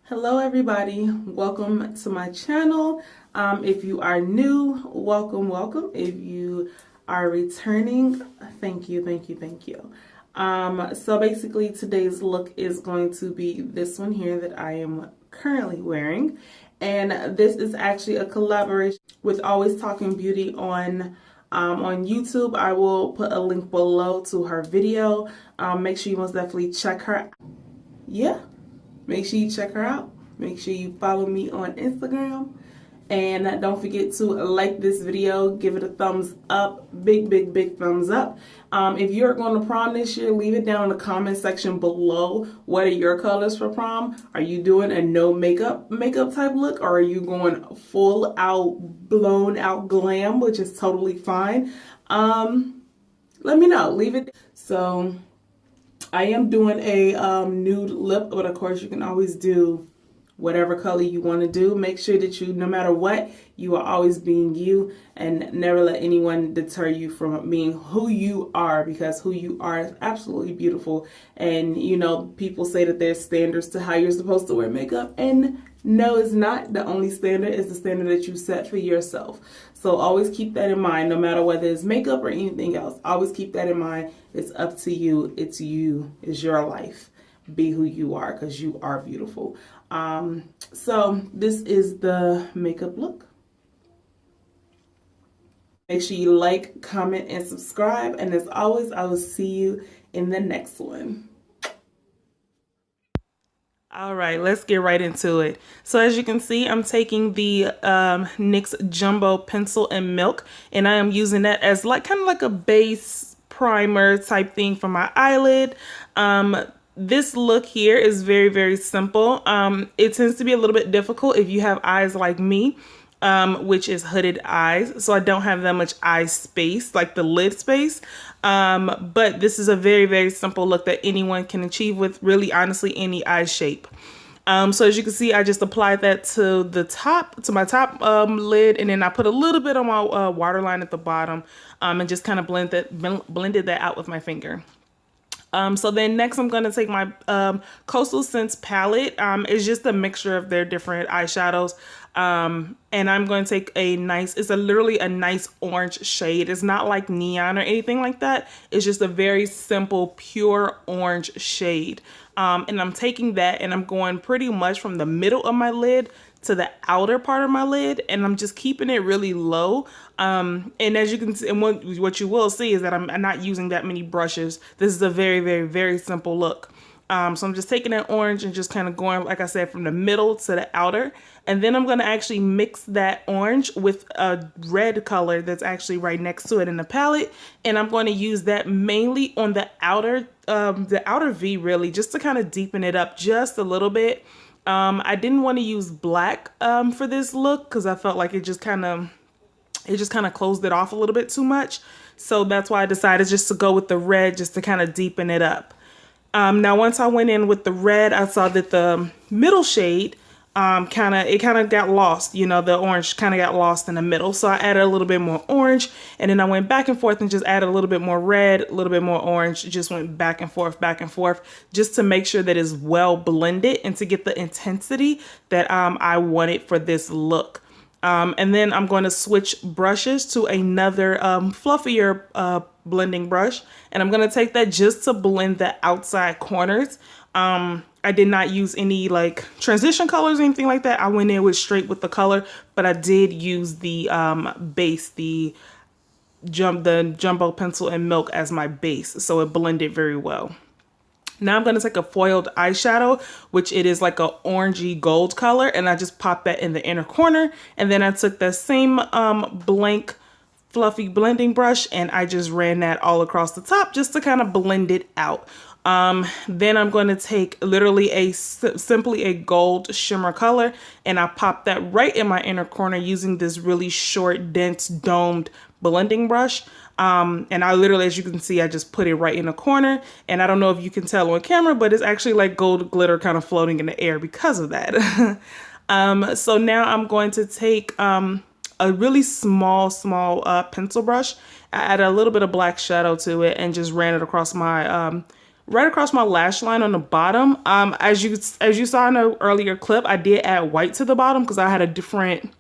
Hello everybody, welcome to my channel. If you are new, welcome. If you are returning, thank you. So basically today's look is going to be this one here that I am currently wearing. And this is actually a collaboration with Always Talking Beauty on YouTube. I will put a link below to her video. Make sure you most definitely check her out. Yeah. Make sure you check her out. Make sure you follow me on Instagram. And don't forget to like this video. Give it a thumbs up. Big thumbs up. If you're going to prom this year, leave it down in the comment section below. What are your colors for prom? Are you doing a no makeup type look? Or are you going full out, blown out glam, which is totally fine? Let me know. Leave it. So I am doing a nude lip, but of course you can always do whatever color you want to do. Make sure that you, no matter what, you are always being you and never let anyone deter you from being who you are, because who you are is absolutely beautiful. And you know, people say that there's standards to how you're supposed to wear makeup, and no, it's not. The only standard is the standard that you set for yourself. So always keep that in mind, no matter whether it's makeup or anything else. Always keep that in mind. It's up to you. It's you. It's your life. Be who you are, because you are beautiful. So this is the makeup look. Make sure you like, comment, and subscribe. And as always, I will see you in the next one. All right, let's get right into it. So as you can see, I'm taking the NYX Jumbo Pencil in Milk, and I am using that as like kind of like a base primer type thing for my eyelid. This look here is very simple. It tends to be a little bit difficult if you have eyes like me, which is hooded eyes. So I don't have that much eye space, like the lid space. But this is a very simple look that anyone can achieve with really honestly any eye shape. So as you can see, I just applied that to the top, to my top lid, and then I put a little bit on my waterline at the bottom, and just kind of blended that out with my finger. So then next I'm going to take my Coastal Scents palette. It's just a mixture of their different eyeshadows. And I'm going to take a nice, it's literally a nice orange shade. It's not like neon or anything like that. It's just a very simple, pure orange shade. And I'm taking that and I'm going pretty much from the middle of my lid to the outer part of my lid, and I'm just keeping it really low. And as you can see, and what you will see is that I'm not using that many brushes. This is a very simple look. So I'm just taking that orange and just kind of going, like I said, from the middle to the outer. And then I'm going to actually mix that orange with a red color that's actually right next to it in the palette. And I'm going to use that mainly on the outer V, really, just to kind of deepen it up just a little bit. I didn't want to use black for this look because I felt like it just kind of closed it off a little bit too much. So that's why I decided just to go with the red, just to kind of deepen it up. Now once I went in with the red, I saw that the middle shade kind of got lost. You know, the orange kind of got lost in the middle. So I added a little bit more orange, and then I went back and forth and just added a little bit more red, a little bit more orange, just went back and forth, just to make sure that it's well blended and to get the intensity that I wanted for this look. And then I'm going to switch brushes to another fluffier blending brush, and I'm going to take that just to blend the outside corners. I did not use any like transition colors or anything like that. I went in with straight with the color, but I did use the base, the Jumbo Pencil in Milk as my base, so it blended very well. Now I'm going to take a foiled eyeshadow, which it is like a orangey gold color, and I just popped that in the inner corner. And then I took that same blank fluffy blending brush and I just ran that all across the top just to kind of blend it out. Then I'm going to take literally simply a gold shimmer color, and I pop that right in my inner corner using this really short, dense, domed blending brush. And I literally, as you can see, I just put it right in the corner, and I don't know if you can tell on camera, but it's actually like gold glitter kind of floating in the air because of that. So now I'm going to take, a really small pencil brush. I added a little bit of black shadow to it and just ran it across my right across my lash line on the bottom. As you saw in an earlier clip, I did add white to the bottom because I had a different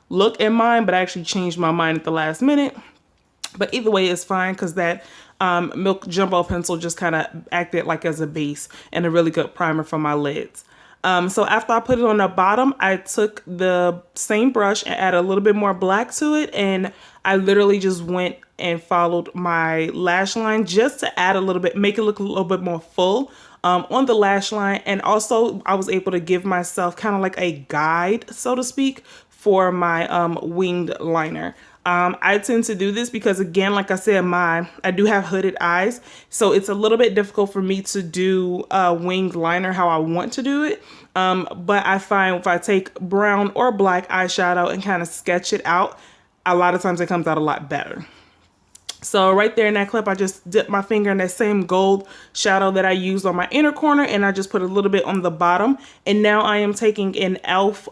look in mind, but I actually changed my mind at the last minute. But either way, it's fine because that Milk Jumbo pencil just kind of acted like as a base and a really good primer for my lids. So after I put it on the bottom, I took the same brush and added a little bit more black to it. And I literally just went and followed my lash line just to add a little bit, make it look a little bit more full on the lash line. And also I was able to give myself kind of like a guide, so to speak, for my winged liner. I tend to do this because, again, like I said, I do have hooded eyes, so it's a little bit difficult for me to do winged liner how I want to do it. But I find if I take brown or black eyeshadow and kind of sketch it out, a lot of times it comes out a lot better. So right there in that clip, I just dipped my finger in that same gold shadow that I used on my inner corner, and I just put a little bit on the bottom. And now I am taking an e.l.f.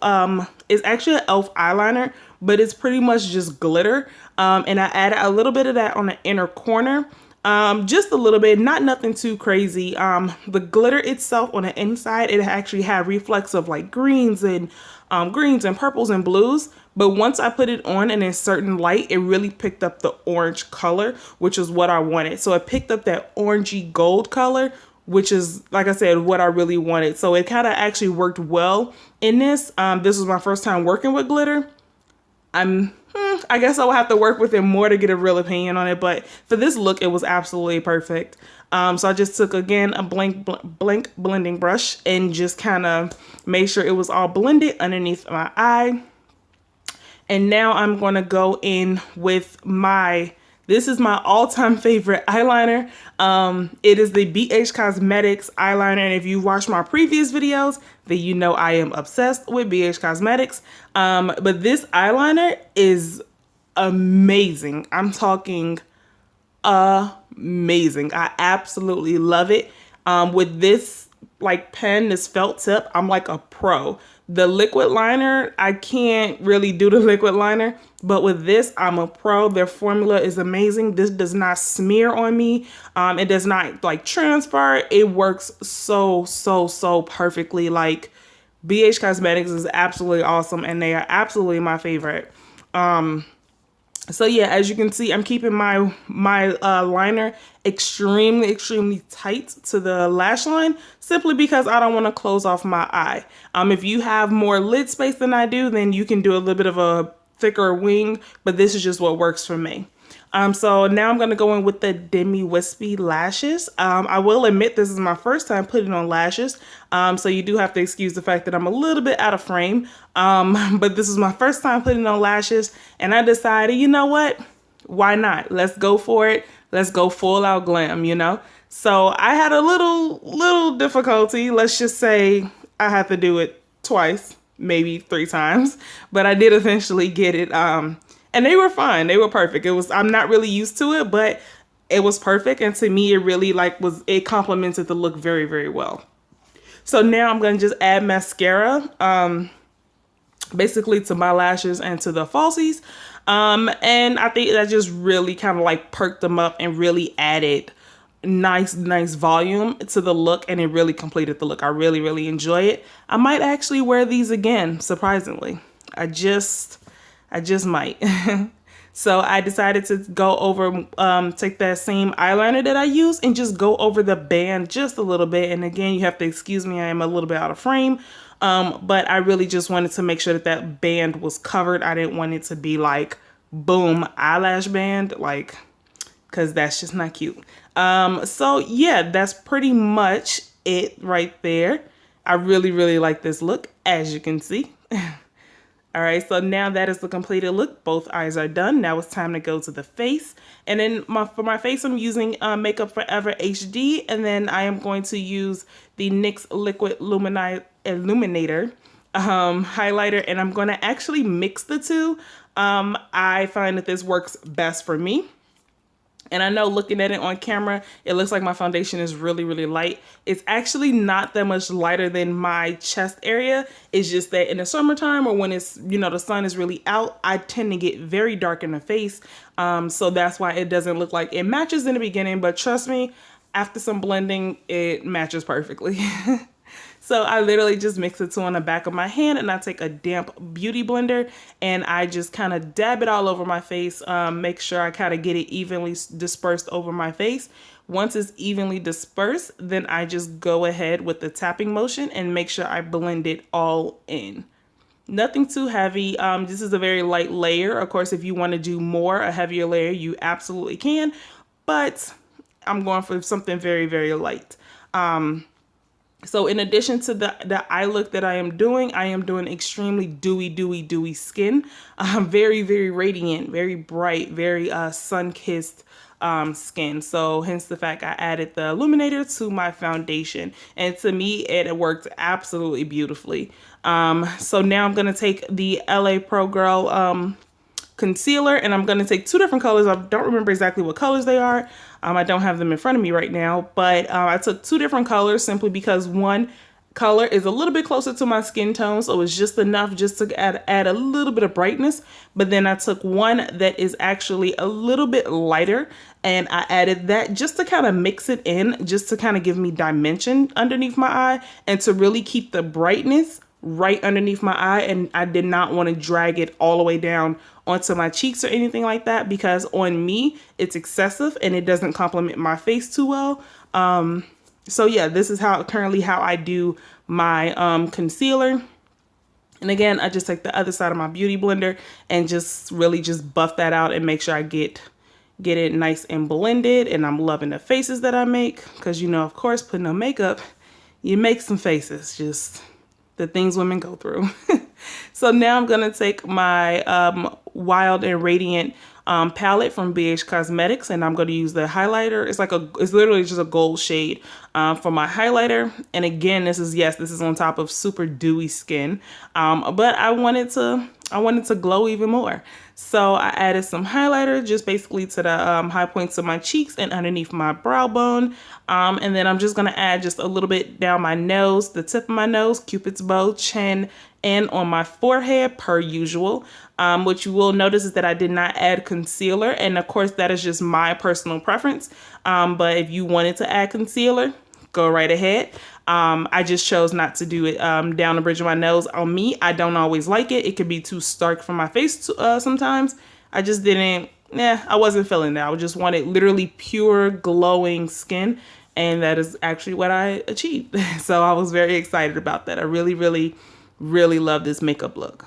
It's actually an e.l.f. eyeliner, but it's pretty much just glitter. And I added a little bit of that on the inner corner. Just a little bit, not nothing too crazy. The glitter itself on the inside, it actually had reflex of like greens and purples and blues. But once I put it on in a certain light, it really picked up the orange color, which is what I wanted. So it picked up that orangey gold color, which is, like I said, what I really wanted. So it kind of actually worked well in this. This was my first time working with glitter. I guess I will have to work with it more to get a real opinion on it, but for this look, it was absolutely perfect. So I just took, again, a blank blending brush and just kind of made sure it was all blended underneath my eye. And now I'm going to go in with this is my all-time favorite eyeliner. It is the BH Cosmetics eyeliner. And if you watched my previous videos, then you know I am obsessed with BH Cosmetics. But this eyeliner is amazing. I'm talking amazing. I absolutely love it. With this like pen, this felt tip, I'm like a pro. The liquid liner, I can't really do the liquid liner, but with this, I'm a pro. Their formula is amazing. This does not smear on me. It does not like transfer. It works so perfectly. Like, BH Cosmetics is absolutely awesome, and they are absolutely my favorite. So yeah, as you can see, I'm keeping my liner extremely tight to the lash line, simply because I don't want to close off my eye. If you have more lid space than I do, then you can do a little bit of a thicker wing, but this is just what works for me. So now I'm going to go in with the Demi Wispy lashes. I will admit this is my first time putting on lashes. So you do have to excuse the fact that I'm a little bit out of frame. But this is my first time putting on lashes, and I decided, you know what? Why not? Let's go for it. Let's go full out glam, you know? So I had a little difficulty. Let's just say I had to do it twice, maybe 3 times, but I did eventually get it. And they were fine. They were perfect. I'm not really used to it, but it was perfect. And to me, it really it complemented the look very well. So now I'm going to just add mascara, basically to my lashes and to the falsies. And I think that just really kind of like perked them up and really added nice volume to the look, and it really completed the look. I really enjoy it. I might actually wear these again, surprisingly. I just might. So I decided to go over, take that same eyeliner that I use and just go over the band just a little bit. And again, you have to excuse me, I am a little bit out of frame. But I really just wanted to make sure that that band was covered. I didn't want it to be like, boom, eyelash band, like, cause that's just not cute. So yeah, that's pretty much it right there. I really like this look, as you can see. All right, so now that is the completed look. Both eyes are done. Now it's time to go to the face. And then for my face, I'm using Makeup Forever HD. And then I am going to use the NYX Liquid Illuminator highlighter. And I'm going to actually mix the two. I find that this works best for me. And I know looking at it on camera, it looks like my foundation is really light. It's actually not that much lighter than my chest area. It's just that in the summertime, or when it's, you know, the sun is really out, I tend to get very dark in the face. So that's why it doesn't look like it matches in the beginning. But trust me, after some blending, it matches perfectly. So I literally just mix the two on the back of my hand, and I take a damp beauty blender and I just kind of dab it all over my face. Make sure I kind of get it evenly dispersed over my face. Once it's evenly dispersed, then I just go ahead with the tapping motion and make sure I blend it all in. Nothing too heavy. This is a very light layer. Of course, if you want to do more, a heavier layer, you absolutely can. But I'm going for something very, very light. So in addition to the eye look that I am doing extremely dewy skin. Very, very radiant, very bright, very sun-kissed skin. So hence the fact I added the illuminator to my foundation. And to me, it worked absolutely beautifully. So now I'm going to take the LA Pro Girl concealer, and I'm going to take two different colors. I don't remember exactly what colors they are. I don't have them in front of me right now, but I took two different colors simply because one color is a little bit closer to my skin tone, so it's just enough just to add a little bit of brightness. But then I took one that is actually a little bit lighter, and I added that just to kind of mix it in, just to kind of give me dimension underneath my eye and to really keep the brightness right underneath my eye. And I did not want to drag it all the way down onto my cheeks or anything like that, because on me it's excessive and it doesn't complement my face too well. So yeah, this is currently how I do my concealer. And again, I just take the other side of my beauty blender and just really just buff that out and make sure I get it nice and blended. And I'm loving the faces that I make, because you know, of course, putting on makeup, you make some faces, just the things women go through. So now I'm gonna take my Wild and Radiant palette from BH Cosmetics, and I'm gonna use the highlighter. It's literally just a gold shade for my highlighter. And again, this is on top of super dewy skin, but I wanted to glow even more. So I added some highlighter just basically to the high points of my cheeks and underneath my brow bone. And then I'm just gonna add just a little bit down my nose, the tip of my nose, Cupid's bow, chin, and on my forehead per usual. What you will notice is that I did not add concealer, and of course that is just my personal preference. But if you wanted to add concealer, go right ahead. I just chose not to do it down the bridge of my nose. On me, I don't always like it. It could be too stark for my face sometimes. I just didn't, I wasn't feeling that. I just wanted literally pure glowing skin, and that is actually what I achieved. So I was very excited about that. I really, really, really love this makeup look.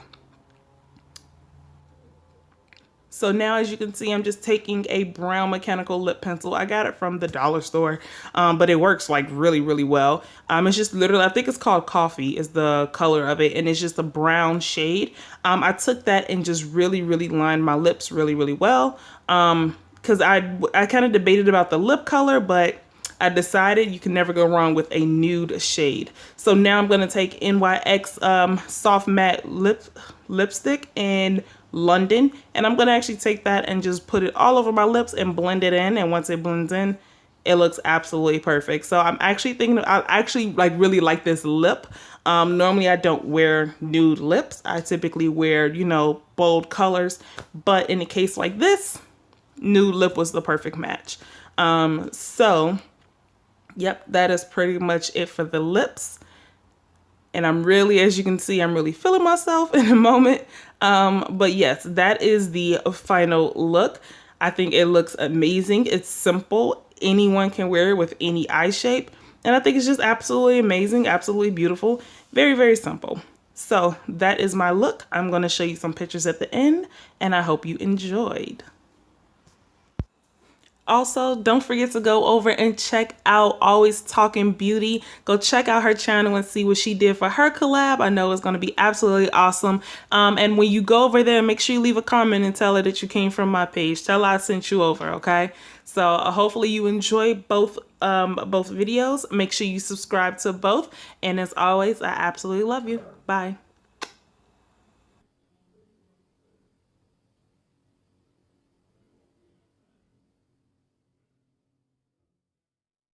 So now, as you can see, I'm just taking a brown mechanical lip pencil. I got it from the dollar store, but it works like really, really well. It's just literally, I think it's called Coffee is the color of it, and it's just a brown shade. I took that and just really, really lined my lips really, really well. Because I kind of debated about the lip color, but I decided you can never go wrong with a nude shade. So now I'm going to take NYX Soft Matte Lipstick in London, and I'm going to actually take that and just put it all over my lips and blend it in. And once it blends in, it looks absolutely perfect. So I'm actually thinking, I actually really like this lip. Normally I don't wear nude lips. I typically wear, you know, bold colors, but in a case like this, nude lip was the perfect match. So yep, that is pretty much it for the lips. And I'm really, as you can see, I'm really feeling myself in a moment. But yes, that is the final look. I think it looks amazing. It's simple. Anyone can wear it with any eye shape. And I think it's just absolutely amazing, absolutely beautiful. Very, very simple. So that is my look. I'm going to show you some pictures at the end, and I hope you enjoyed. Also, don't forget to go over and check out Always Talking Beauty. Go check out her channel and see what she did for her collab. I know it's going to be absolutely awesome. And when you go over there, make sure you leave a comment and tell her that you came from my page. Tell her I sent you over, okay? So hopefully you enjoy both videos. Make sure you subscribe to both. And as always, I absolutely love you. Bye.